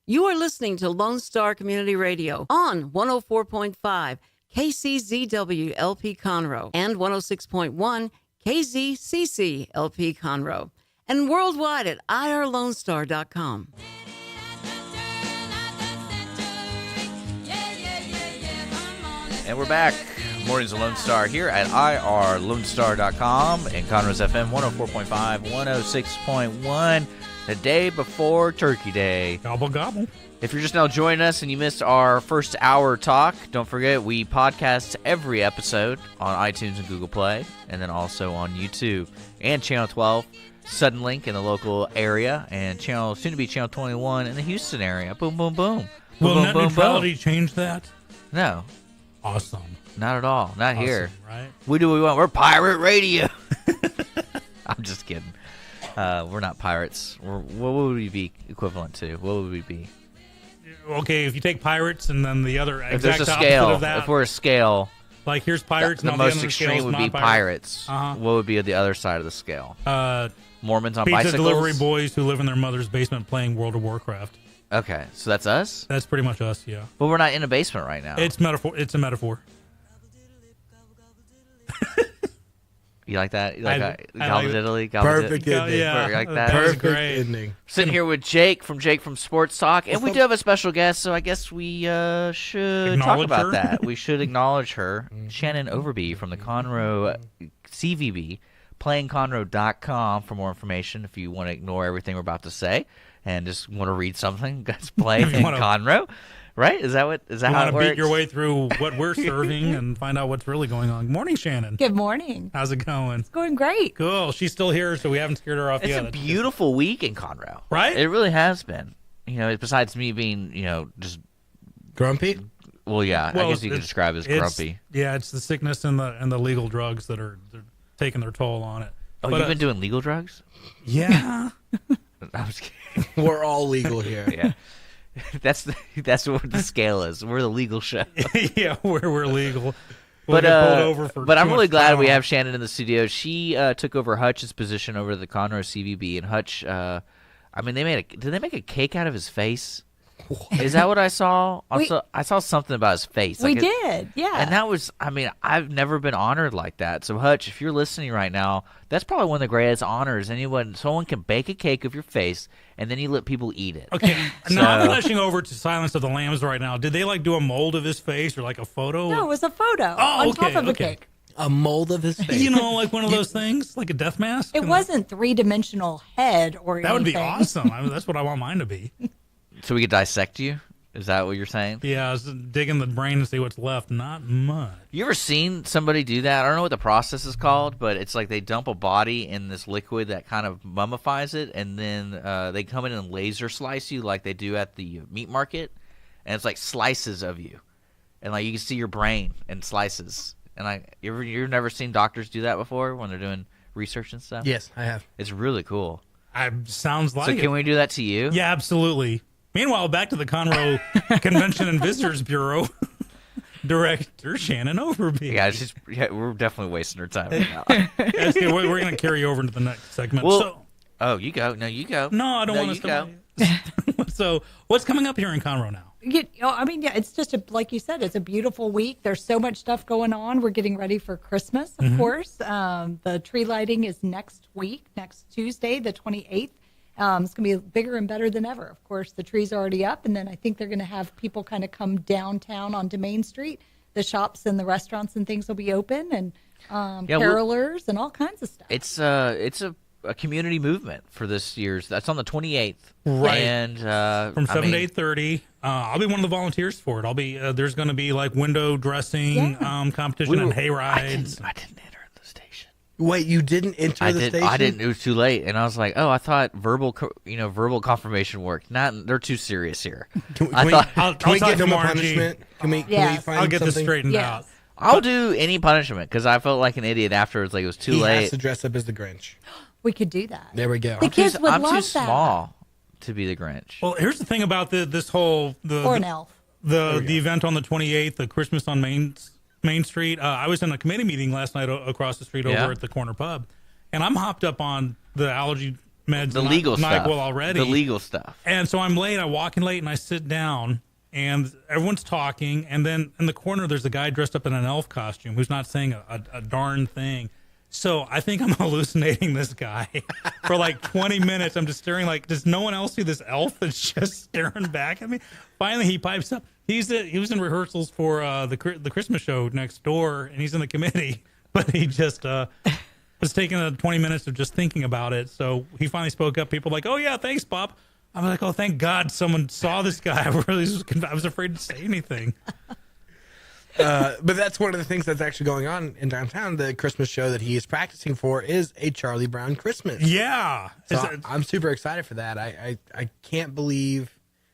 You are listening to Lone Star Community Radio on 104.5 KCZW LP Conroe and 106.1 KZCC LP Conroe, and worldwide at irlonestar.com. And we're back. Mornings of Lone Star here at irlonestar.com and Conroe's FM 104.5, 106.1, the day before Turkey Day. Gobble, gobble. If you're just now joining us and you missed our first hour talk, don't forget we podcast every episode on iTunes and Google Play, and then also on YouTube and Channel 12, Sudden Link in the local area, and soon to be Channel 21 in the Houston area. Boom, boom, boom. Will Boom, Net boom, Neutrality boom. change that? No. Awesome. Not at all. Not Awesome, here. right? We do what we want. We're pirate radio. I'm just kidding. We're not pirates. What would we be equivalent to? What would we be? Okay, if you take pirates and then the other If exact there's a opposite scale, of that, if we're a scale, like here's pirates, the and on most the other scale extreme is would be non-pirates. pirates. What would be the other side of the scale? Mormons on Pizza bicycles? delivery boys who live in their mother's basement playing World of Warcraft. Okay, so that's us? That's pretty much us, yeah. But we're not in a basement right now. It's metaphor. It's a metaphor. You like that? You like that? I like it. Gobble-diddly? Perfect ending. Yeah, You like that? was Perfect great. ending. Sitting here with Jake from Sports Talk, and we do have a special guest, so I guess we should talk Acknowledge about her? that. We should acknowledge her, Shannon Overby from the Conroe CVB, playingconroe.com for more information if you want to ignore everything we're about to say and just want to read something that's playing in Conroe. Right? Is that how it works? You want to beat your way through what we're serving and find out what's really going on. Good morning, Shannon. Good morning. How's it going? It's going great. Cool. She's still here, so we haven't scared her off It's yet. a beautiful week in Conroe. Right? It really has been. You know, besides me being, just Grumpy? well, yeah, Well, I guess you could describe it as grumpy. Yeah, it's the sickness and the legal drugs that are they're taking their toll on it. Oh, But, you've been doing legal drugs? Yeah. I was kidding. We're all legal here. Yeah. That's what the scale is. We're the legal show. Yeah, we're legal. But We'll get pulled over for I'm too really much glad we time. have Shannon in the studio. She took over Hutch's position over the Conroe CVB, and Hutch, did they make a cake out of his face? Is that what I saw? I saw something about his face. We did, yeah. And that was, I've never been honored like that. So Hutch, if you're listening right now, that's probably one of the greatest honors someone can bake a cake of your face, and then you let people eat it. Okay, now I'm flashing over to Silence of the Lambs right now. Did they do a mold of his face or a photo? No, it was a photo Oh, on top of a cake. A mold of his face. Like one of those things, like a death mask? It wasn't three-dimensional head or That would be anything. awesome. That's what I want mine to be. So we could dissect you? Is that what you're saying? Yeah, I was digging the brain to see what's left. Not much. You ever seen somebody do that? I don't know what the process is called, but it's like they dump a body in this liquid that kind of mummifies it, and then they come in and laser slice you like they do at the meat market, and it's like slices of you, and you can see your brain in slices. And you've never seen doctors do that before when they're doing research and stuff? Yes, I have. It's really cool. Sounds like So it. can we do that to you? Yeah, absolutely. Meanwhile, back to the Conroe Convention and Visitors Bureau. Director Shannon Overby. Yeah, we're definitely wasting our time right now. Yes, yeah, we're going to carry over into the next segment. Well, you go. No, you go. No, I don't want you to. go. So, what's coming up here in Conroe now? It's just like you said, it's a beautiful week. There's so much stuff going on. We're getting ready for Christmas, of course. The tree lighting is next week, next Tuesday, the 28th. It's going to be bigger and better than ever. Of course, the tree's already up, and then I think they're going to have people kind of come downtown onto Main Street. The shops and the restaurants and things will be open, and carolers and all kinds of stuff. It's a community movement for this year's. That's on the 28th, right? And from 7 to 8:30. I'll be one of the volunteers for it. I'll be. There's going to be window dressing competition and hay rides. I didn't enter the station. Wait, you didn't enter the station? I didn't. It was too late, and I was like, "Oh, I thought verbal confirmation worked. They're too serious here." Can we get them a punishment? Can we find I'll get this something? straightened out. I'll do any punishment because I felt like an idiot afterwards. Like it was too late. He has to dress up as the Grinch. We could do that. There we go. The kids would I'm love too that. small to be the Grinch. Well, here's the thing about this whole Or an elf. the event on the 28th, the Christmas on Main Street. I was in a committee meeting last night across the street over at the corner pub, and I'm hopped up on the allergy meds, The legal stuff. NyQuil already. The legal stuff. And so I'm late. I walk in late and I sit down and everyone's talking. And then in the corner, there's a guy dressed up in an elf costume who's not saying a darn thing. So I think I'm hallucinating this guy for like 20 minutes. I'm just staring like, does no one else see this elf that's just staring back at me? Finally, he pipes up. He was in rehearsals for the Christmas show next door, and he's in the committee. But he just was taking 20 minutes of just thinking about it. So he finally spoke up. People were like, oh, yeah, thanks, Bob. I'm like, oh, thank God someone saw this guy. I was afraid to say anything. But that's one of the things that's actually going on in downtown. The Christmas show that he is practicing for is a Charlie Brown Christmas. Yeah. So I'm super excited for that. I can't believe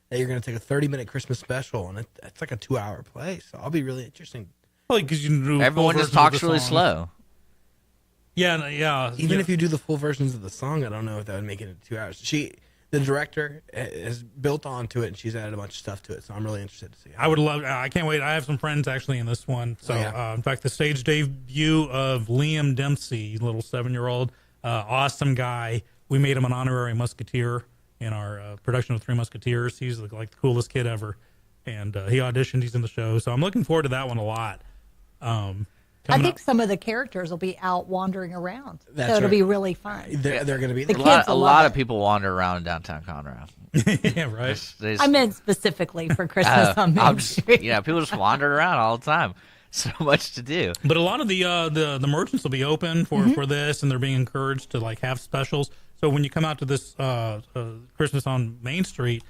that you're going to take a 30-minute Christmas special, and it's like a 2-hour play. So I'll be really interesting. Well, because everyone just talks really slow. Yeah, yeah. Even if you do the full versions of the song, I don't know if that would make it into 2 hours. The director has built onto it, and she's added a bunch of stuff to it. So I'm really interested to see. I can't wait. I have some friends actually in this one. So, in fact, the stage debut of Liam Dempsey, little 7-year-old, awesome guy. We made him an honorary Musketeer in our production of Three Musketeers. He's like the coolest kid ever, and he auditioned. He's in the show, so I'm looking forward to that one a lot. I think some of the characters will be out wandering around, That's so it'll right. be really fun. They're going to be The there. kids A will lot love of it. people wander around downtown Conroe. Yeah, right. I meant specifically for Christmas on Main Street. People just wander around all the time. So much to do. But a lot of the merchants will be open for this, and they're being encouraged to like have specials. So when you come out to this Christmas on Main Street,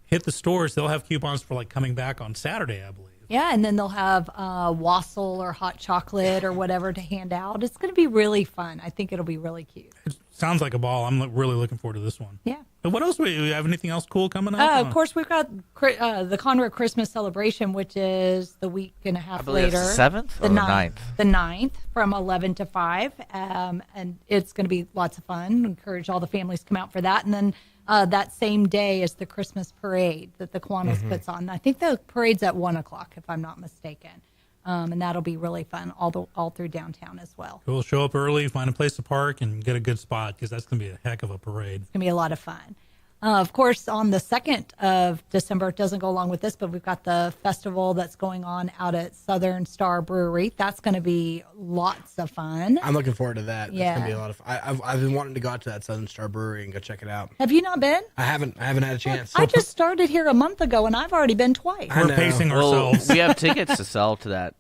hit the stores. They'll have coupons for like coming back on Saturday, I believe. Yeah, and then they'll have wassail or hot chocolate or whatever to hand out. It's going to be really fun. I think it'll be really cute. It sounds like a ball. I'm really looking forward to this one. Yeah. But what else? Do you have anything else cool coming up? Of course, we've got the Conroe Christmas celebration, which is the week and a half I believe later. it's the 7th or the 9th? The 9th from 11 to 5. And it's going to be lots of fun. Encourage all the families to come out for that. And then that same day is the Christmas parade that the Kiwanis puts on. I think the parade's at 1 o'clock, if I'm not mistaken. And that'll be really fun all through downtown as well. We'll show up early, find a place to park, and get a good spot because that's going to be a heck of a parade. It's going to be a lot of fun. Of course, on the 2nd of December, it doesn't go along with this, but we've got the festival that's going on out at Southern Star Brewery. That's going to be lots of fun. I'm looking forward to that. Yeah. It's going to be a lot of fun. I've been wanting to go out to that Southern Star Brewery and go check it out. Have you not been? I haven't had a chance. I just started here a month ago, and I've already been twice. I We're know. pacing Well, ourselves. we have tickets to sell to that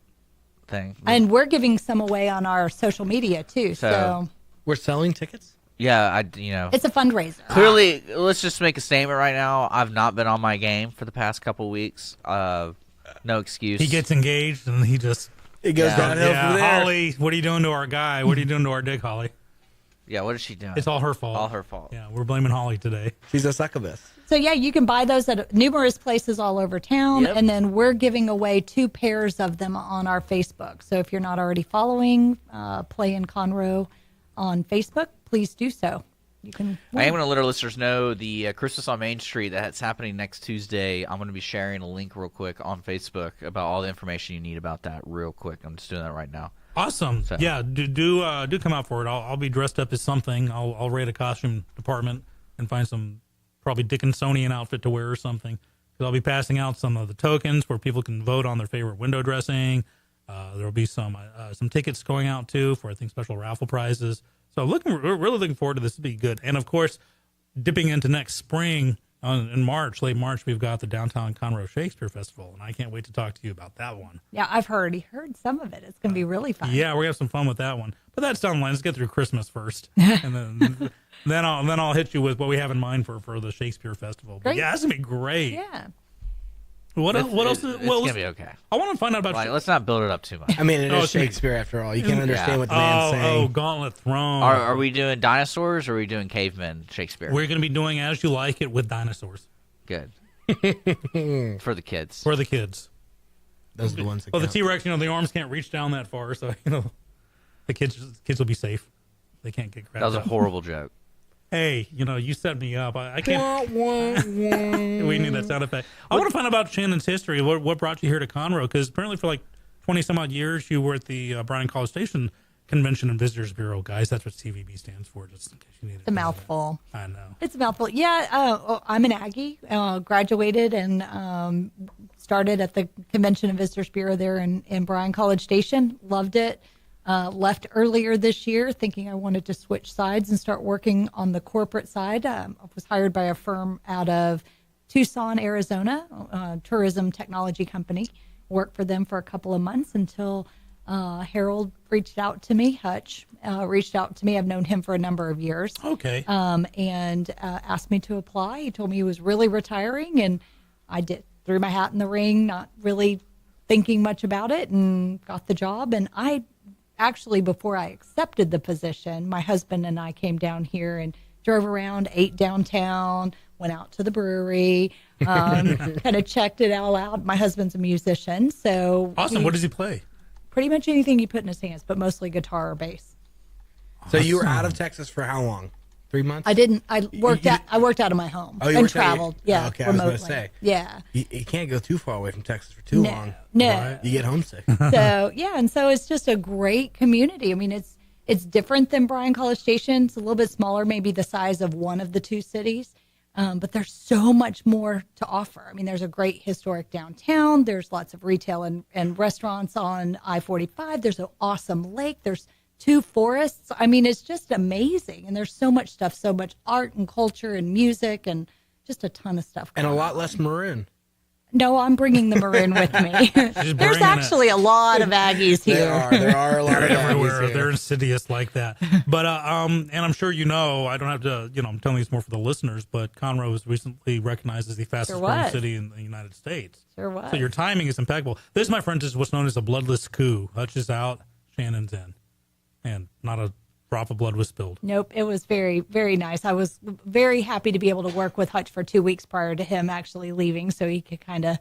thing. And we're giving some away on our social media, too. So We're selling tickets? Yeah, it's a fundraiser. Clearly, let's just make a statement right now. I've not been on my game for the past couple of weeks. No excuse. He gets engaged, and he just... It goes downhill from there. Holly, what are you doing to our guy? What are you doing to our dick, Holly? Yeah, what is she doing? It's all her fault. All her fault. Yeah, we're blaming Holly today. She's a succubus. So, yeah, you can buy those at numerous places all over town. Yep. And then we're giving away 2 pairs of them on our Facebook. So if you're not already following Play in Conroe on Facebook, please do so. You can. I am going to let our listeners know the Christmas on Main Street that's happening next Tuesday. I'm going to be sharing a link real quick on Facebook about all the information you need about that real quick. I'm just doing that right now. Awesome. So. Yeah, do come out for it. I'll be dressed up as something. I'll raid a costume department and find some probably Dickinsonian outfit to wear or something. Because I'll be passing out some of the tokens where people can vote on their favorite window dressing. There'll be some tickets going out too for I think special raffle prizes. So we're really looking forward to this. To be good. And of course, dipping into next spring in March, late March, we've got the Downtown Conroe Shakespeare Festival, and I can't wait to talk to you about that one. Yeah, I've heard some of it. It's going to be really fun. Yeah, we're gonna have some fun with that one. But that's down the line. Let's get through Christmas first, and then I'll hit you with what we have in mind for the Shakespeare Festival. But Great. yeah, it's gonna be great. Yeah. What else? It's going to be okay. I want to find out about. Like, let's not build it up too much. I mean, it is it's gonna be- Shakespeare after all. You can't understand what the man's Oh, saying. Gauntlet Throne. Are we doing dinosaurs or are we doing cavemen Shakespeare? We're gonna be doing As You Like It with dinosaurs Good. For the kids. for the kids. Those are the ones that Well, the count. T-Rex, the arms can't reach down that far, so the kids will be safe. They can't get grabbed. That was a up. horrible joke. Hey, you set me up. I can't. We need that sound effect. I want to find out about Shannon's history. What brought you here to Conroe? Because apparently for like 20 some odd years you were at the Bryan College Station Convention and Visitors Bureau, guys. That's what CVB stands for, just in case you need it. It's a mouthful. I know. It's a mouthful. Yeah, I'm an Aggie. Graduated and started at the Convention and Visitors Bureau there in Bryan College Station. Loved it. Left earlier this year thinking I wanted to switch sides and start working on the corporate side. I was hired by a firm out of Tucson, Arizona, a tourism technology company. Worked for them for a couple of months until Harold reached out to me. Hutch reached out to me. I've known him for a number of years. Okay. And asked me to apply. He told me he was really retiring, and I threw my hat in the ring, not really thinking much about it, and got the job. And I actually, before I accepted the position, my husband and I came down here and drove around, ate downtown, went out to the brewery, kind of checked it all out. My husband's a musician, so Awesome. What does he play? pretty much anything you put in his hands, but mostly guitar or bass. So you were out of Texas for how long? 3 months? I didn't. I worked out of my home Oh, you and worked out of your- traveled. Yeah, Okay, I was remotely. gonna say. Yeah. You can't go too far away from Texas for too long. No. Right. You get homesick. So yeah, and so it's just a great community. I mean, it's different than Bryan College Station. It's a little bit smaller, maybe the size of one of the two cities, but there's so much more to offer. I mean, there's a great historic downtown. There's lots of retail and restaurants on I-45. There's an awesome lake. There's 2 forests. I mean, it's just amazing. And there's so much stuff, so much art and culture and music and just a ton of stuff. And a going lot on. less maroon. No, I'm bringing the maroon with me. There's bringing actually a lot of Aggies here. There are a lot of Everywhere. Aggies They're here. insidious like that. But and I'm sure you know, I don't have to, I'm telling this more for the listeners, but Conroe was recently recognized as the fastest growing was. city in the United States. Sure was. So your timing is impeccable. This, my friends, is what's known as a bloodless coup. Hutch is out, Shannon's in. And not a drop of blood was spilled. Nope, it was very, very nice. I was very happy to be able to work with Hutch for 2 weeks prior to him actually leaving, so he could kind of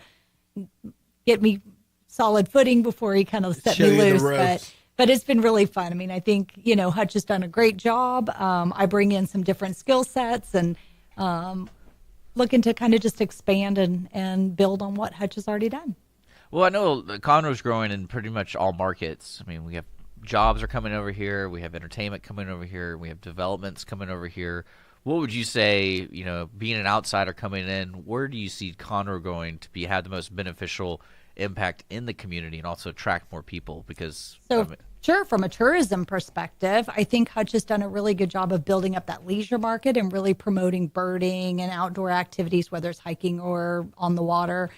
get me solid footing before he kind of set Show me you the loose. ropes. But it's been really fun. I mean, I think, Hutch has done a great job. I bring in some different skill sets and looking to kind of just expand and build on what Hutch has already done. Well, I know Conroe's growing in pretty much all markets. I mean, we have jobs are coming over here. We have entertainment coming over here. We have developments coming over here. What would you say, being an outsider coming in, where do you see Conroe going to have the most beneficial impact in the community and also attract more people? Because Sure, from a tourism perspective, I think Hutch has done a really good job of building up that leisure market and really promoting birding and outdoor activities, whether it's hiking or on the water.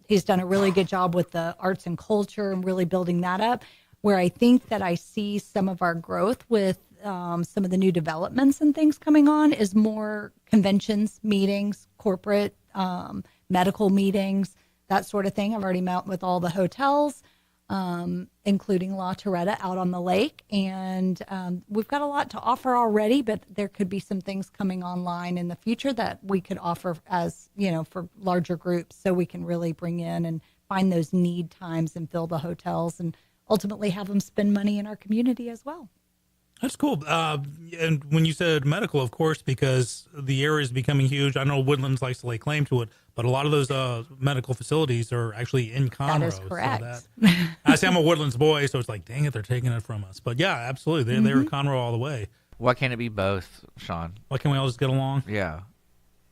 He's done a really good job with the arts and culture and really building that up. Where I think that I see some of our growth with some of the new developments and things coming on is more conventions, meetings, corporate, medical meetings, that sort of thing. I've already met with all the hotels, including La Torretta out on the lake. And we've got a lot to offer already, but there could be some things coming online in the future that we could offer as, for larger groups so we can really bring in and find those need times and fill the hotels and ultimately have them spend money in our community as well. That's cool. And when you said medical, of course, because the area is becoming huge. I know Woodlands likes to lay claim to it, but a lot of those medical facilities are actually in Conroe. That is correct. I say I'm a Woodlands boy, so it's like, dang it, they're taking it from us. But yeah, absolutely. They were Conroe all the way. why can't it be both, Sean? Why can't we all just get along? Yeah.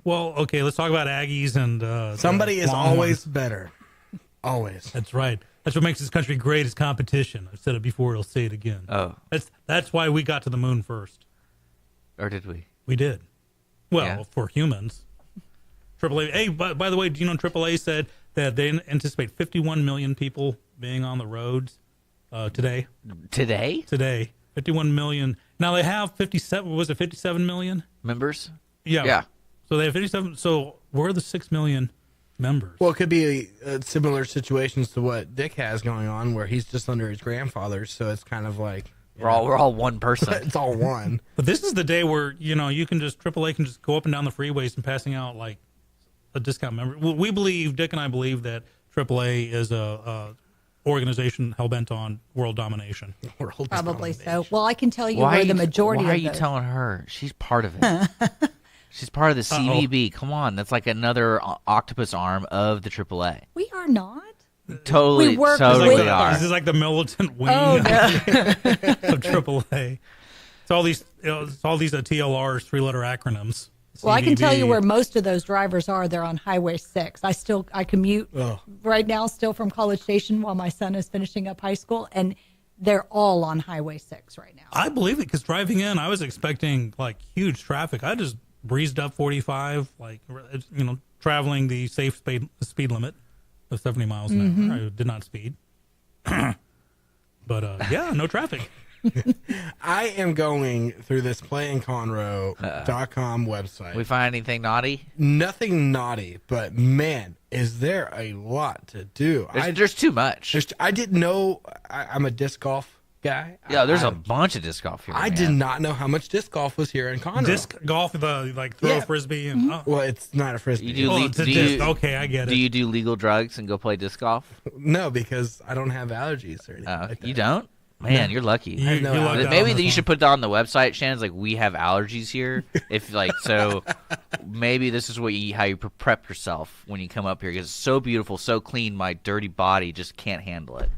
Well, okay, let's talk about Aggies and Somebody the is Longhorns. always better. Always. That's right. That's what makes this country great is competition. I've said it before, I'll say it again. Oh, That's why we got to the moon first. or did we? We did. Well, Yeah. for humans. AAA. Hey, by the way, do you know AAA said that they anticipate 51 million people being on the roads today? Today? Today. 51 million. Now they have 57, was it 57 million? Members? Yeah. Yeah. So they have 57. So where are the 6 million members? Well, it could be similar situations to what Dick has going on, where he's just under his grandfather, so it's kind of like We're all one person. it's all one. But this is the day where, you can just, AAA can just go up and down the freeways and passing out like a discount member. Well, we believe, Dick and I believe that AAA is a organization hell-bent on world domination. World Probably domination. so. Well, I can tell you Why where are the you- majority Why are of you those. telling her? She's part of it. She's part of the CVB. Come on. That's like another octopus arm of the AAA. We are not. Totally, We work totally with are. This is like the militant wing Oh, of AAA. It's all these TLRs, 3-letter acronyms. Well, I can tell you CVB. where most of those drivers are. They're on Highway 6. I commute right now still from College Station while my son is finishing up high school, and they're all on Highway 6 right now. I believe it because driving in, I was expecting like huge traffic. I just breezed up 45, like traveling the safe speed limit of 70 miles an hour. I did not speed, but yeah, no traffic. I am going through this playinconroe.com website. We find anything naughty? Nothing naughty, but man, is there a lot to do. There's too much. I didn't know I'm a disc golf guy. Yeah, there's a bunch of disc golf here. I man. did not know how much disc golf was here in Conroe. Disc golf, like throw a frisbee and Well, it's not a frisbee. You do it's a disc. Okay, I get it. Do you do legal drugs and go play disc golf? No, because I don't have allergies or anything like that. You don't? Man, you're lucky. You know lucked out Maybe on this you should put that on the website, Shannon's like, we have allergies here. If like so, maybe this is how you prep yourself when you come up here because it's so beautiful, so clean. My dirty body just can't handle it.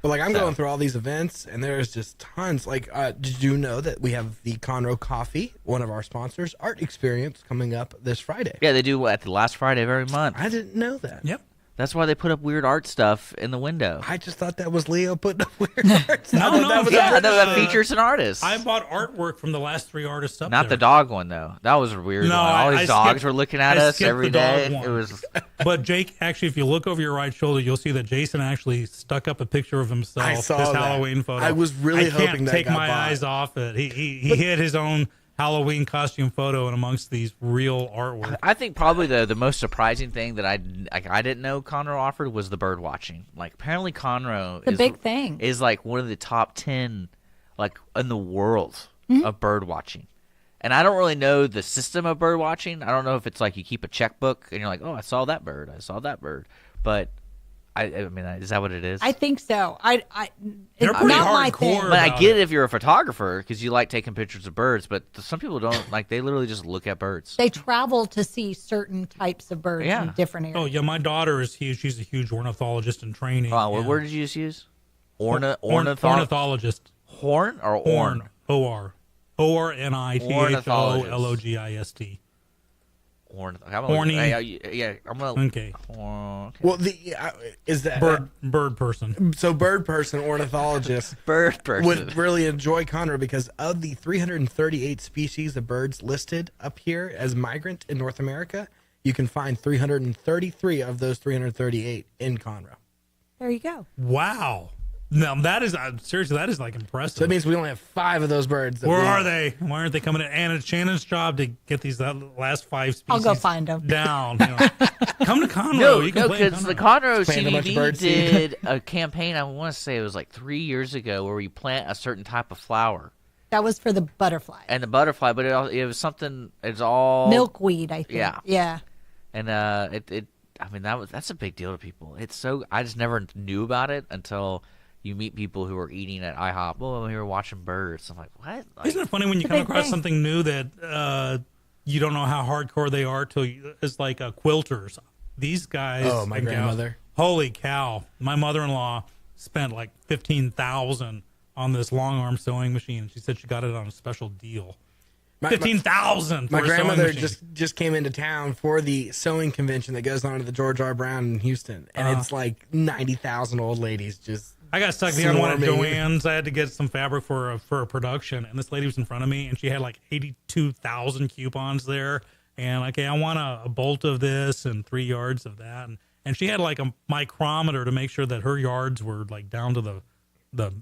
But like I'm going through all these events, and there's just tons. Like, did you know that we have the Conroe Coffee, one of our sponsors, art experience coming up this Friday? Yeah, they do at the last Friday of every month. I didn't know that. Yep. That's why they put up weird art stuff in the window. I just thought that was Leo putting up weird art. No, that was Yeah, that features an artist. I bought artwork from the last 3 artists up Not there. the dog one though. That was a weird No, one. All I these dogs skipped- were looking at I us skipped every the dog day. one. It was But Jake, actually, if you look over your right shoulder, you'll see that Jason actually stuck up a picture of himself. I saw his that. Halloween photo. I was really I can't hoping that take got my bought. eyes off it. He hid his own Halloween costume photo in amongst these real artwork. I think probably the most surprising thing that I didn't know Conroe offered was the bird watching. Like apparently Conroe The big thing. is like one of the top 10 like in the world of bird watching. And I don't really know the system of bird watching. I don't know if it's like you keep a checkbook and you're like, oh, I saw that bird. But I mean, is that what it is? I think so. They're It's pretty not my hardcore. thing. But I about get it. it if you're a photographer because you like taking pictures of birds. But some people don't. Like they literally just look at birds. They travel to see certain types of birds Yeah. in different areas. Oh, yeah, my daughter is huge. She's a huge ornithologist in training. Wow, what Yeah. word did you just use? Ornithologist. Horn or Orn. orn? O-R. Ornithologist. Horny. Yeah, I'm gonna. Okay. Okay. Well, is that Bird person. so? Bird person, ornithologist Bird person. would really enjoy Conroe because of the 338 species of birds listed up here as migrant in North America, you can find 333 of those 338 in Conroe. There you go. Wow. Now, that is, seriously, that is like impressive. So that means we only have 5 of those birds. that Where we are have. they? Why aren't they coming in? And it's Shannon's job to get these last 5 species I'll go find 'em. down. Come to Conroe. No, you can play in because the Conroe. Conroe Plant a bunch of CVB bird seed. did a campaign. I want to say it was like 3 years ago, where we plant a certain type of flower That was for the butterfly. and the butterfly, but it was something. It's all Milkweed, I think. Yeah. Yeah. and it. I mean, that's a big deal to people. It's so I just never knew about it until you meet people who are eating at IHOP. Oh, we were watching birds. I'm like, what? Like, Isn't it funny when you It's a come big across thing. something new that you don't know how hardcore they are till it's like quilters. These guys. Oh, my and gals, grandmother. holy cow! My mother-in-law spent like $15,000 on this long arm sewing machine. She said she got it on a special deal. My- 15,000. My for a sewing grandmother machine. just came into town for the sewing convention that goes on at the George R. Brown in Houston, and it's like 90,000 old ladies just. I got stuck behind one at swarming. Joann's. I had to get some fabric for a production, and this lady was in front of me, and she had like 82,000 coupons there. And okay, I want a bolt of this and 3 yards of that, and she had like a micrometer to make sure that her yards were like down to the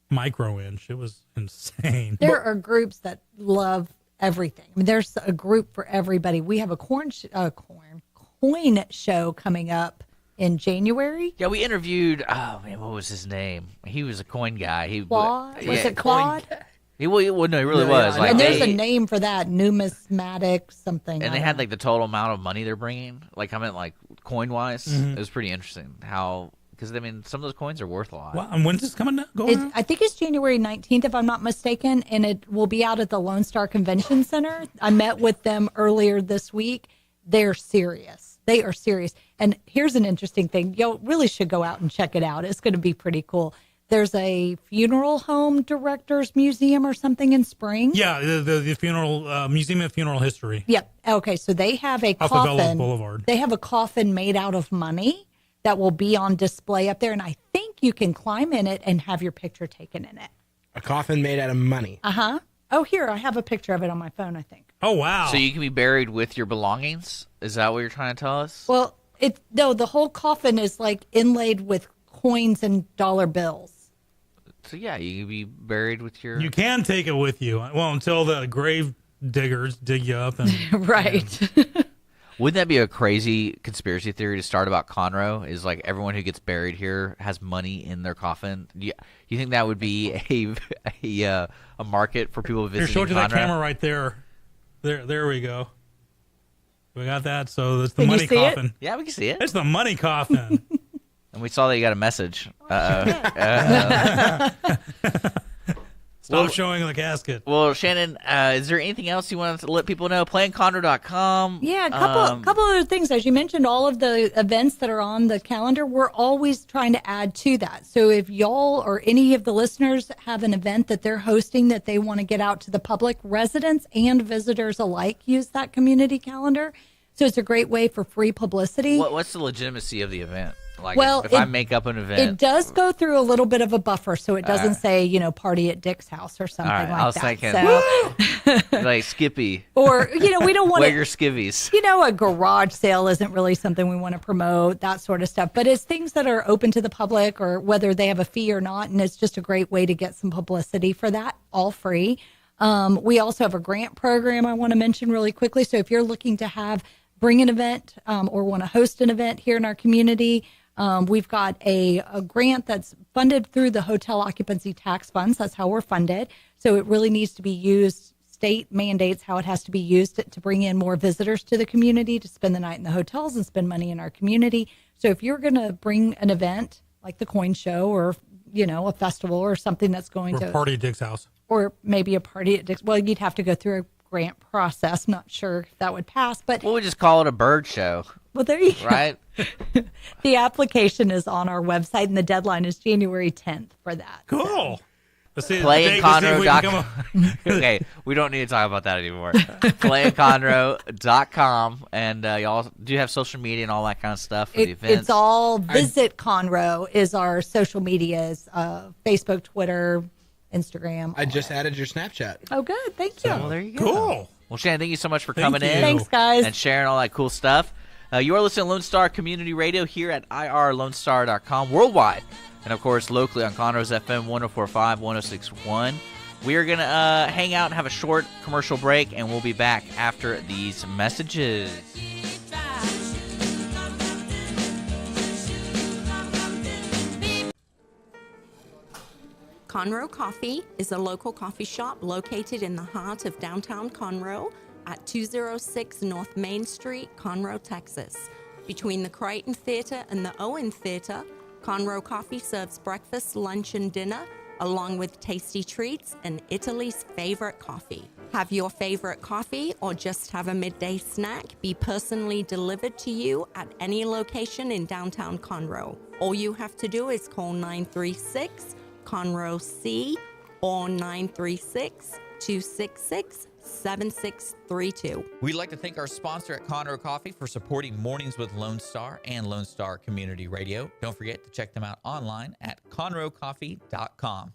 micro inch. It was insane. There are groups that love everything. I mean, there's a group for everybody. We have a coin show coming up in January. yeah, we interviewed. Oh man, what was his name? He was a coin guy. Claude? Was it coin- Claude? He no, he really No, was. yeah, Like And there's they, a name for that, numismatic something. and I they don't had know. like the total amount of money they're bringing. Like I meant like coin wise. It was pretty interesting how because I mean some of those coins are worth a lot. Wow, and when's this coming down? Going on? I think it's January 19th, if I'm not mistaken, and it will be out at the Lone Star Convention Center. I met with them earlier this week. They're serious. They are serious. And here's an interesting thing. You really should go out and check it out. It's going to be pretty cool. There's a funeral home directors museum or something in Spring. Yeah, the funeral Museum of Funeral History. Yep. Okay, so they have a Off of Ellis coffin. Boulevard. They have a coffin made out of money that will be on display up there, and I think you can climb in it and have your picture taken in it. A coffin made out of money. Uh-huh. Oh, here, I have a picture of it on my phone, I think. Oh, wow. So you can be buried with your belongings? Is that what you're trying to tell us? Well, the whole coffin is like inlaid with coins and dollar bills. So yeah, you can be buried with your... You can take it with you. Well, until the grave diggers dig you up. And Right. Wouldn't that be a crazy conspiracy theory to start about Conroe? Is like everyone who gets buried here has money in their coffin? You think that would be a market for people Here, visiting show it to that Conroe? camera right there. There we go. We got that. So it's the Can you money see it? coffin. Yeah, we can see it. It's the money coffin. And we saw that you got a message. Stop showing the casket. Well, Shannon, is there anything else you want to let people know? PlayingConroe.com. Yeah, a couple other things. As you mentioned, all of the events that are on the calendar, we're always trying to add to that. So if y'all or any of the listeners have an event that they're hosting that they want to get out to the public, residents and visitors alike use that community calendar. So it's a great way for free publicity. What's the legitimacy of the event? Like, Well, if I make up an event, It does go through a little bit of a buffer, so it doesn't say, party at Dick's house or something right, like I was that. thinking, like Skippy, Or, we don't want wear to. your skivvies. A garage sale isn't really something we want to promote, that sort of stuff. But it's things that are open to the public or whether they have a fee or not. And it's just a great way to get some publicity for that, all free. We also have a grant program I want to mention really quickly. So if you're looking to bring an event or want to host an event here in our community, we've got a grant that's funded through the hotel occupancy tax funds. That's how we're funded. So it really needs to be used. State mandates how it has to be used to bring in more visitors to the community, to spend the night in the hotels and spend money in our community. So if you're going to bring an event like the coin show or, a festival or something that's going to party at Dick's house. Or maybe a party at Dick's, well, you'd have to go through a grant process. Not sure if that would pass, but We'll just call it a bird show, well, there you go. right? The application is on our website, and the deadline is January 10th for that. Cool. Let's see, Jake, let's see if we can come up- PlayingConroe.com. Okay, we don't need to talk about that anymore. PlayingConroe.com, and y'all do have social media and all that kind of stuff for the events. It's all Visit Conroe is our social medias, Facebook, Twitter, Instagram. I just added your Snapchat. Oh, good. Thank you. Well, there you go. Cool. Well, Shannon, thank you so much for Thank coming you. in. Thanks, guys. And sharing all that cool stuff. You are listening to Lone Star Community Radio here at irlonestar.com worldwide. And, of course, locally on Conroe's FM 104.5, 106.1. We are going to hang out and have a short commercial break, and we'll be back after these messages. Conroe Coffee is a local coffee shop located in the heart of downtown Conroe at 206 North Main Street, Conroe, Texas. Between the Crichton Theater and the Owen Theater, Conroe Coffee serves breakfast, lunch, and dinner, along with tasty treats and Italy's favorite coffee. Have your favorite coffee or just have a midday snack be personally delivered to you at any location in downtown Conroe. All you have to do is call 936 Conroe C or 936-266-7632. We'd like to thank our sponsor at Conroe Coffee for supporting Mornings with Lone Star and Lone Star Community Radio. Don't forget to check them out online at conroecoffee.com.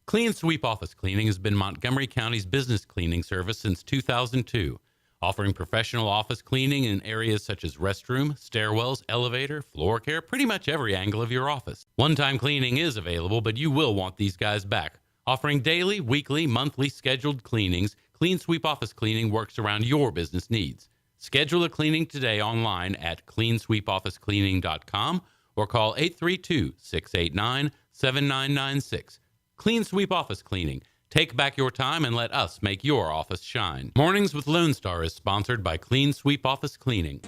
Clean Sweep Office Cleaning has been Montgomery County's business cleaning service since 2002, offering professional office cleaning in areas such as restroom, stairwells, elevator, floor care, pretty much every angle of your office. One-time cleaning is available, but you will want these guys back. Offering daily, weekly, monthly scheduled cleanings, Clean Sweep Office Cleaning works around your business needs. Schedule a cleaning today online at cleansweepofficecleaning.com or call 832-689-7996. Clean Sweep Office Cleaning. Take back your time and let us make your office shine. Mornings with Lone Star is sponsored by Clean Sweep Office Cleaning.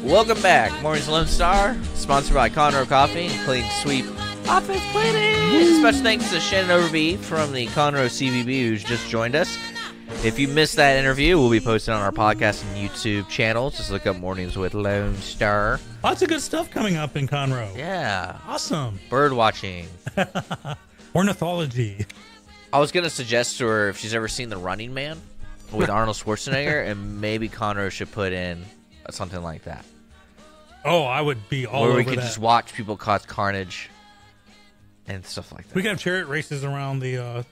Welcome back. Morning's Lone Star, sponsored by Conroe Coffee and Clean Sweep Office cleaning. Special thanks to Shannon Overby from the Conroe CVB who's just joined us. If you missed that interview, we'll be posted on our podcast and YouTube channels. Just look up Mornings with Lone Star. Lots of good stuff coming up in Conroe. Yeah. Awesome. Bird watching. Ornithology. I was going to suggest to her if she's ever seen The Running Man with Arnold Schwarzenegger, and maybe Conroe should put in something like that. Oh, I would be all where over we could that. just watch people cause carnage and stuff like that. We could have chariot races around the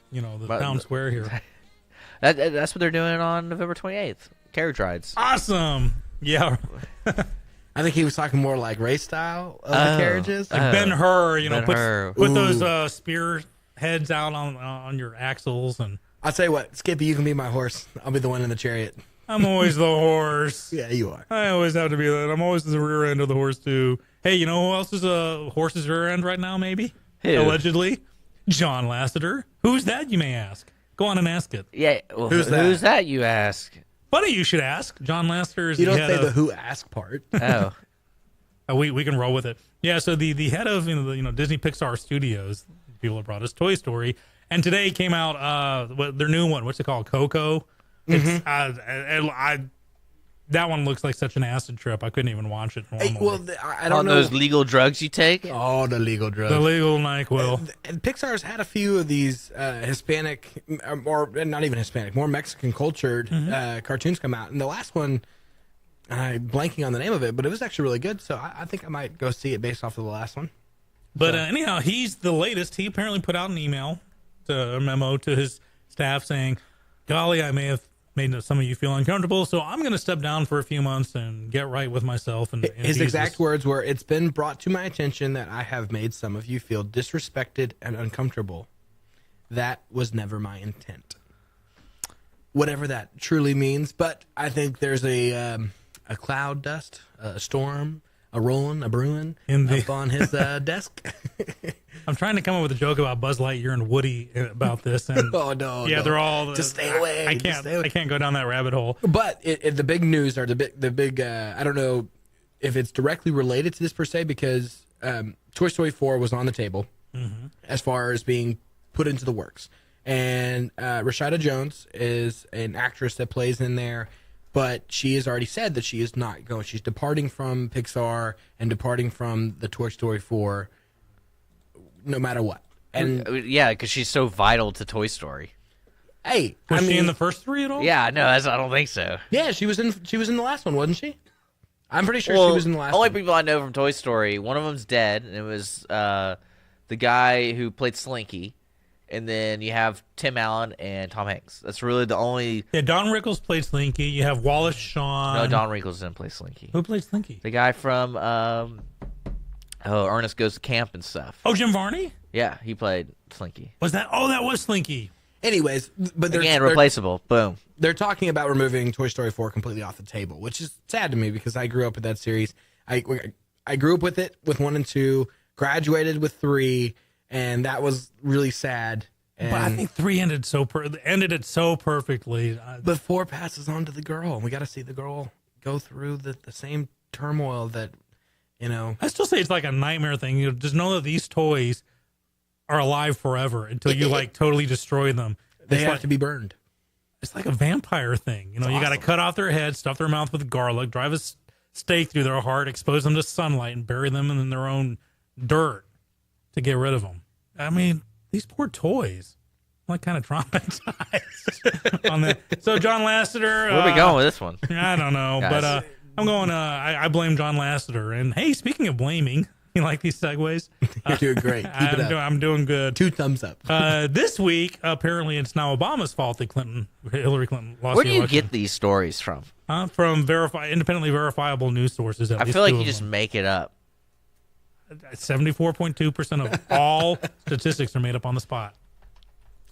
town square here. That's what they're doing on November 28th. Carriage rides. Awesome. Yeah. I think he was talking more like race style of the carriages. Like Ben-Hur, put those spear heads out on your axles. And I'll tell you what, Skippy, you can be my horse. I'll be the one in the chariot. I'm always the horse. Yeah, you are. I always have to be that. I'm always the rear end of the horse, too. Hey, you know who else is a horse's rear end right now, maybe? Who? Allegedly. John Lasseter. Who's that, you may ask? Go on and ask it. Yeah. Well, Who's that, you ask? Funny you should ask. John Lasseter is You the don't head say of... the who ask part. Oh. We can roll with it. Yeah, so the head of Disney Pixar Studios, people have brought us Toy Story, and today came out their new one. What's it called? Coco. It's that one looks like such an acid trip. I couldn't even watch it normally. Hey, well, I don't On know. those legal drugs you take? Oh, the legal drugs. The legal NyQuil. And Pixar's had a few of these Hispanic, or not even Hispanic, more Mexican cultured cartoons come out. And the last one, I'm blanking on the name of it, but it was actually really good. So I think I might go see it based off of the last one. But anyhow, he's the latest. He apparently put out a memo to his staff saying, golly, I may have made some of you feel uncomfortable, so I'm going to step down for a few months and get right with myself. And his exact words were, "It's been brought to my attention that I have made some of you feel disrespected and uncomfortable. That was never my intent." Whatever that truly means, but I think there's a cloud dust, a storm, a rolling, a brewing up on his desk. I'm trying to come up with a joke about Buzz Lightyear and Woody about this, and oh no, yeah, no. they're all just stay away. I can't go down that rabbit hole. But the big news or the big I don't know if it's directly related to this per se, because Toy Story 4 was on the table as far as being put into the works, and Rashida Jones is an actress that plays in there. But she has already said that she is not going. She's departing from Pixar and departing from the Toy Story 4 no matter what. And yeah, because she's so vital to Toy Story. Hey, was she in the first three at all? Yeah, no, I don't think so. Yeah, she was in the last one, wasn't she? I'm pretty sure she was in the last only one. people I know from Toy Story, one of them's dead, and it was the guy who played Slinky. And then you have Tim Allen and Tom Hanks. That's really the only... Yeah, Don Rickles played Slinky. You have Wallace Shawn. No, Don Rickles didn't play Slinky. Who played Slinky? The guy from Ernest Goes to Camp and stuff. Oh, Jim Varney? Yeah, he played Slinky. Was that? Oh, that was Slinky. Anyways, but again, replaceable. Boom. They're talking about removing Toy Story 4 completely off the table, which is sad to me because I grew up with that series. I grew up with it with 1 and 2, graduated with 3, and that was really sad. And But I think 3 ended it so perfectly. But 4 passes on to the girl, and we got to see the girl go through the same turmoil that, I still say it's like a nightmare thing. Just know that these toys are alive forever until you totally destroy them. They have to be burned. It's like a vampire thing. You got to cut off their head, stuff their mouth with garlic, drive a stake through their heart, expose them to sunlight, and bury them in their own dirt to get rid of them. I mean, these poor toys. I'm like kind of traumatized on that. So John Lasseter. Where are we going with this one? I don't know, Guys. but I'm going. I blame John Lasseter. And hey, speaking of blaming, you like these segues? You're doing great. Keep it up. I'm doing good. 2 thumbs up. This week, apparently, it's now Obama's fault that Hillary Clinton lost Where the do you election. get these stories from? From independently verifiable news sources. I feel like you just make it up. 74.2% of all statistics are made up on the spot.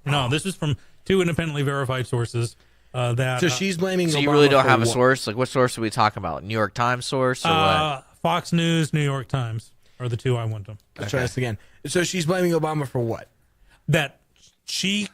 No, this is from 2 independently verified sources. So she's blaming. So Obama you really don't for have a what? source? Like, what source are we talking about? New York Times source or what? Fox News, New York Times are the 2 I want them. Let's try this again. So she's blaming Obama for what? That she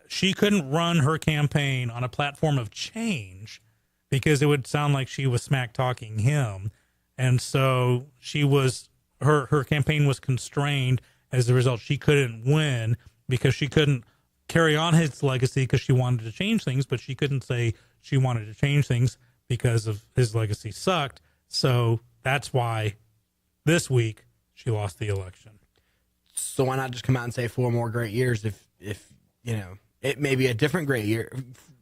couldn't run her campaign on a platform of change because it would sound like she was smack talking him, and so she was her campaign was constrained. As a result, she couldn't win because she couldn't carry on his legacy because she wanted to change things, but she couldn't say she wanted to change things because of his legacy sucked. So that's why this week she lost the election. So why not just come out and say 4 more great years if it may be a different great year.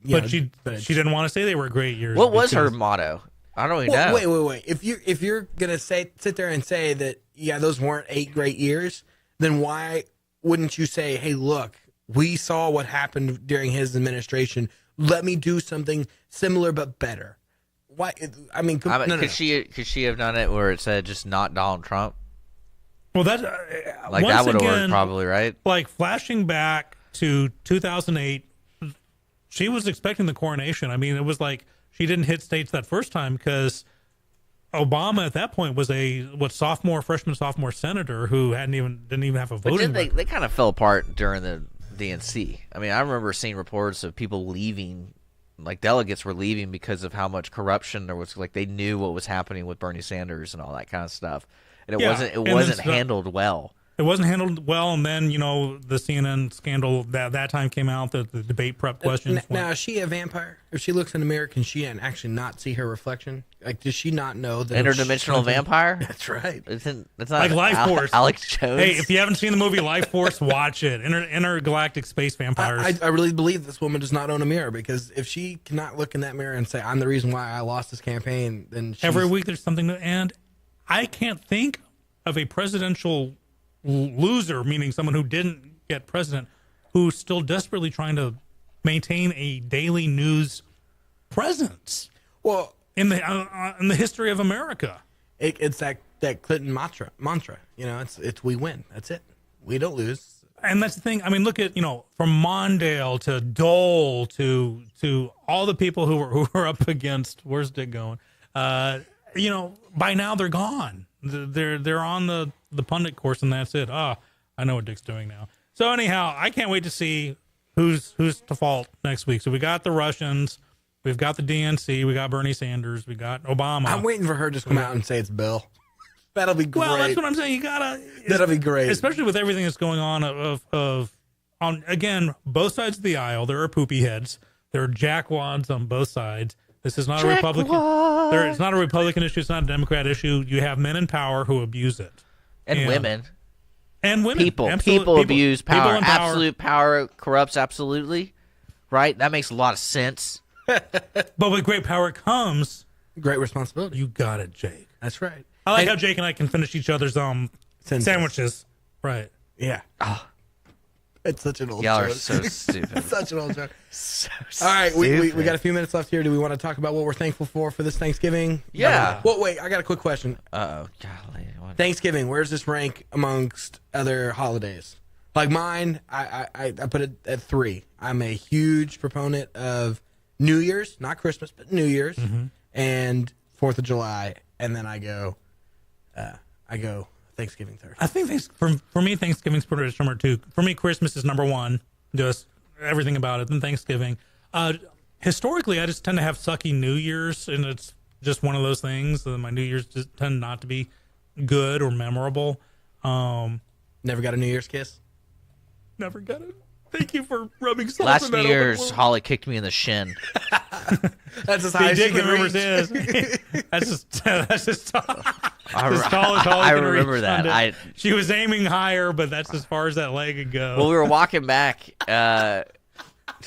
But she didn't want to say they were great years. What was her motto? I don't even know. Wait. If you're gonna sit there and say that those weren't 8 great years, then why wouldn't you say, hey, look, we saw what happened during his administration. Let me do something similar but better. Why? I mean, could she have done it where it said just not Donald Trump? Well, that that would have worked probably, right? Like flashing back to 2008, she was expecting the coronation. I mean, it was like she didn't hit states that first time because Obama at that point was freshman, sophomore senator who didn't even have a voting. But they kind of fell apart during the DNC. I mean, I remember seeing reports of people leaving, like delegates were leaving because of how much corruption there was. Like they knew what was happening with Bernie Sanders and all that kind of stuff, and it wasn't handled well. It wasn't handled well, and then the CNN scandal that time came out, the debate prep questions. Now is she a vampire? If she looks in the mirror, can she actually not see her reflection? Like, does she not know that interdimensional vampire? That's right. It's not like Life Force. Alex Jones. Hey, if you haven't seen the movie Life Force, watch it. Intergalactic space vampires. I really believe this woman does not own a mirror, because if she cannot look in that mirror and say, "I'm the reason why I lost this campaign," then every week there's something to. And I can't think of a presidential loser, meaning someone who didn't get president, who's still desperately trying to maintain a daily news presence. Well, in the history of America, it's that Clinton mantra. It's we win. That's it. We don't lose. And that's the thing. I mean, look at from Mondale to Dole to all the people who were up against. Where's Dick going? By now they're gone. They're on the pundit course, and that's it. I know what Dick's doing now. So anyhow, I can't wait to see who's to fault next week. So we got the Russians, we've got the DNC, we got Bernie Sanders, we got Obama. I'm waiting for her to just come out and say it's Bill. That'll be great. Well, that's what I'm saying. That'll be great, especially with everything that's going on on again both sides of the aisle. There are poopy heads. There are jackwads on both sides. This is not a Republican. It's not a Republican issue. It's not a Democrat issue. You have men in power who abuse it, and women, people abuse power. Absolute power corrupts absolutely. Right? That makes a lot of sense. But with great power comes great responsibility. You got it, Jake. That's right. I like how Jake and I can finish each other's sandwiches. Right. Yeah. Oh. It's such an old Y'all joke. Are so stupid. Such an old joke. So all right, stupid. we got a few minutes left here. Do we want to talk about what we're thankful for this Thanksgiving? Yeah. Well, wait, I got a quick question. Uh-oh. Golly. Thanksgiving, where's this rank amongst other holidays? Like mine, I put it at 3. I'm a huge proponent of New Year's, not Christmas, but New Year's, and 4th of July, and then I go Thanksgiving third. I think for me, Thanksgiving's pretty much number 2. For me, Christmas is number 1. Just everything about it. Then Thanksgiving. Historically, I just tend to have sucky New Year's, and it's just one of those things. My New Year's just tend not to be good or memorable. Never got a New Year's kiss? Never got it. Thank you for rubbing salt Last in that New Year's, Holly kicked me in the shin. That's as high as she can reach. That's just I remember that. She was aiming higher, but that's as far as that leg could go. Well, we were walking back to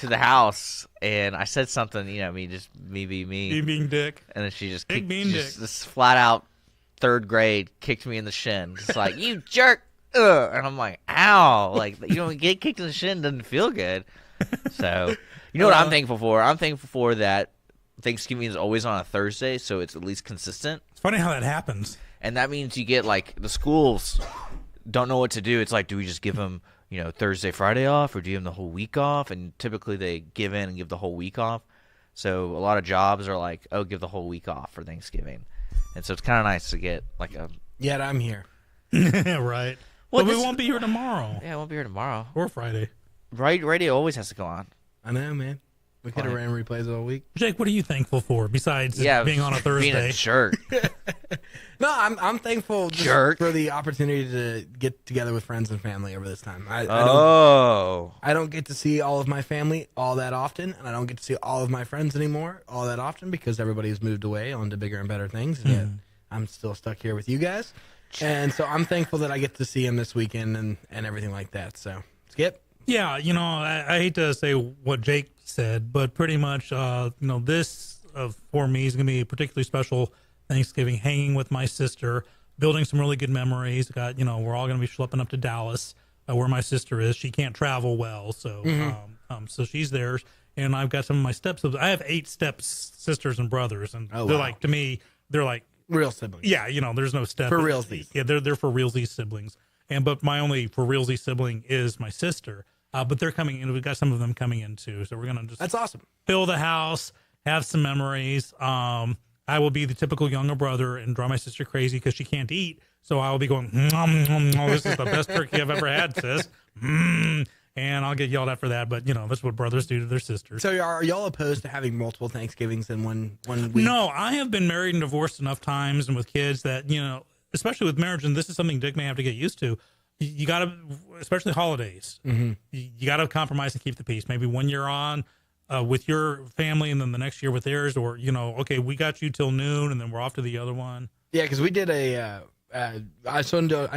the house, and I said something, me being Dick. And then she just Dick kicked, being Dick. This flat out 3rd grade kicked me in the shin. Just like, you jerk. And I'm like, ow. Like, get kicked in the shin doesn't feel good. So, what I'm thankful for? I'm thankful for that Thanksgiving is always on a Thursday, so it's at least consistent. It's funny how that happens. And that means you get, the schools don't know what to do. It's like, do we just give them, Thursday, Friday off, or do you give them the whole week off? And typically they give in and give the whole week off. So a lot of jobs are like, oh, give the whole week off for Thanksgiving. And so it's kind of nice to get, Yet I'm here. Right. Well, we won't be here tomorrow. Yeah, I won't be here tomorrow. Or Friday. Radio always has to go on. I know, man. We could have ran replays all week. Jake, what are you thankful for besides being on a Thursday? Being a jerk. No, I'm thankful just for the opportunity to get together with friends and family over this time. I don't get to see all of my family all that often, and I don't get to see all of my friends anymore all that often because everybody's moved away on to bigger and better things. And yet I'm still stuck here with you guys. And so I'm thankful that I get to see him this weekend and everything like that. So, Skip? Yeah, I hate to say what Jake said, but pretty much, this for me is going to be a particularly special Thanksgiving, hanging with my sister, building some really good memories. We're all going to be schlepping up to Dallas, where my sister is. She can't travel well, so so she's there. And I've got some of my stepsisters. I have 8 stepsisters and brothers, and they're like, to me, they're like real siblings. Yeah, there's no step for realsies. Yeah, they're for realsies siblings. But my only for realsy sibling is my sister. But they're coming in. We've got some of them coming in too. So we're gonna just that's awesome. Fill the house, have some memories. I will be the typical younger brother and drive my sister crazy because she can't eat. So I will be going, this is the best turkey I've ever had, sis. And I'll get yelled at for that. But that's what brothers do to their sisters. So are y'all opposed to having multiple Thanksgivings in one week? No, I have been married and divorced enough times and with kids that especially with marriage, and this is something Dick may have to get used to. You got to, especially holidays, you got to compromise and keep the peace. Maybe one year on with your family and then the next year with theirs, or, okay, we got you till noon and then we're off to the other one. Yeah, because we did I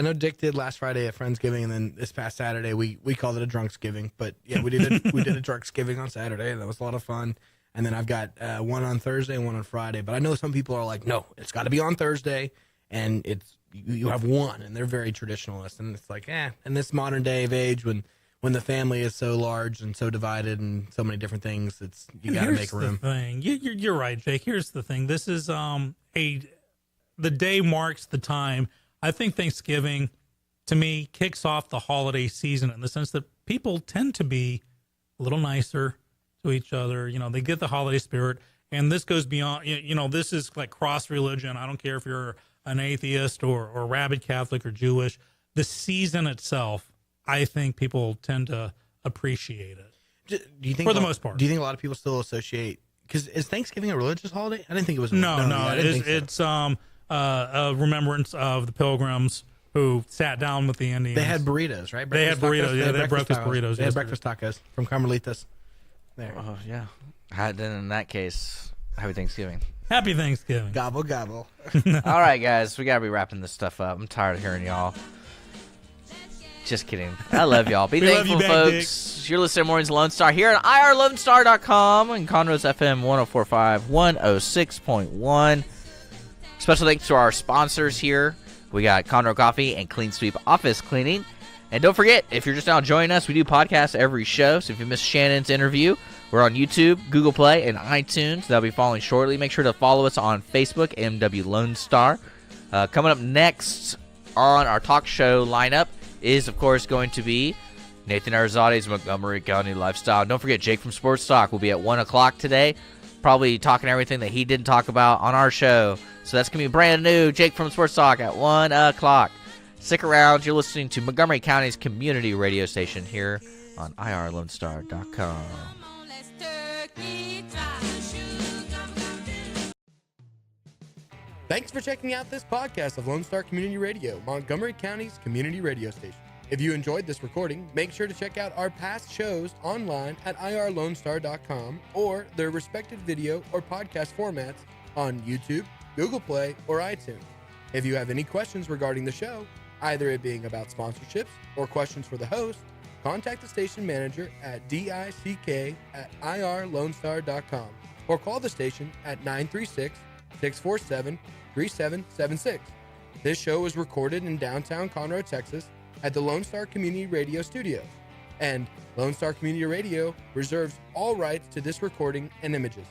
know Dick did last Friday a Friendsgiving, and then this past Saturday we called it a Drunksgiving. But yeah, we did a Drunksgiving on Saturday, and that was a lot of fun. And then I've got one on Thursday and one on Friday. But I know some people are like, no, it's got to be on Thursday, and you have one, and they're very traditionalist, and it's like, in this modern day of age when the family is so large and so divided and so many different things, you got to make room. The thing. You're right, Jake. Here's the thing. This is the day marks the time. I think Thanksgiving, to me, kicks off the holiday season in the sense that people tend to be a little nicer to each other. They get the holiday spirit, and this goes beyond. This is like cross religion. I don't care if you're an atheist or rabid Catholic or Jewish. The season itself, I think people tend to appreciate it. Do you think, for the most part? Do you think a lot of people still associate? Because is Thanksgiving a religious holiday? I didn't think it was. No. It's a remembrance of the Pilgrims who sat down with the Indians. They had burritos, right? They had burritos. Yeah, they had breakfast burritos. They had breakfast tacos from Carmelitas. There. Oh yeah. Then in that case, happy Thanksgiving. Happy Thanksgiving. Gobble gobble. All right, guys, we gotta be wrapping this stuff up. I'm tired of hearing y'all. Just kidding. I love y'all. Be thankful, folks. Dick. You're listening to Mornings Lone Star here at irlonestar.com and Conroe's FM 104.5, 106.1. Special thanks to our sponsors here. We got Conroe Coffee and Clean Sweep Office Cleaning. And don't forget, if you're just now joining us, we do podcasts every show. So if you missed Shannon's interview, we're on YouTube, Google Play, and iTunes. That'll be following shortly. Make sure to follow us on Facebook, MW Lone Star. Coming up next on our talk show lineup is, of course, going to be Nathan Arzade's Montgomery County Lifestyle. And don't forget, Jake from Sports Talk will be at 1 o'clock today, probably talking everything that he didn't talk about on our show. So that's going to be brand new, Jake from Sports Talk at 1 o'clock. Stick around. You're listening to Montgomery County's community radio station here on irlonestar.com. Thanks for checking out this podcast of Lone Star Community Radio, Montgomery County's community radio station. If you enjoyed this recording, make sure to check out our past shows online at irlonestar.com or their respective video or podcast formats on YouTube, Google Play, or iTunes. If you have any questions regarding the show, either it being about sponsorships or questions for the host, contact the station manager at dick@irlonestar.com or call the station at 936-647-3776. This show was recorded in downtown Conroe, Texas at the Lone Star Community Radio Studios, and Lone Star Community Radio reserves all rights to this recording and images.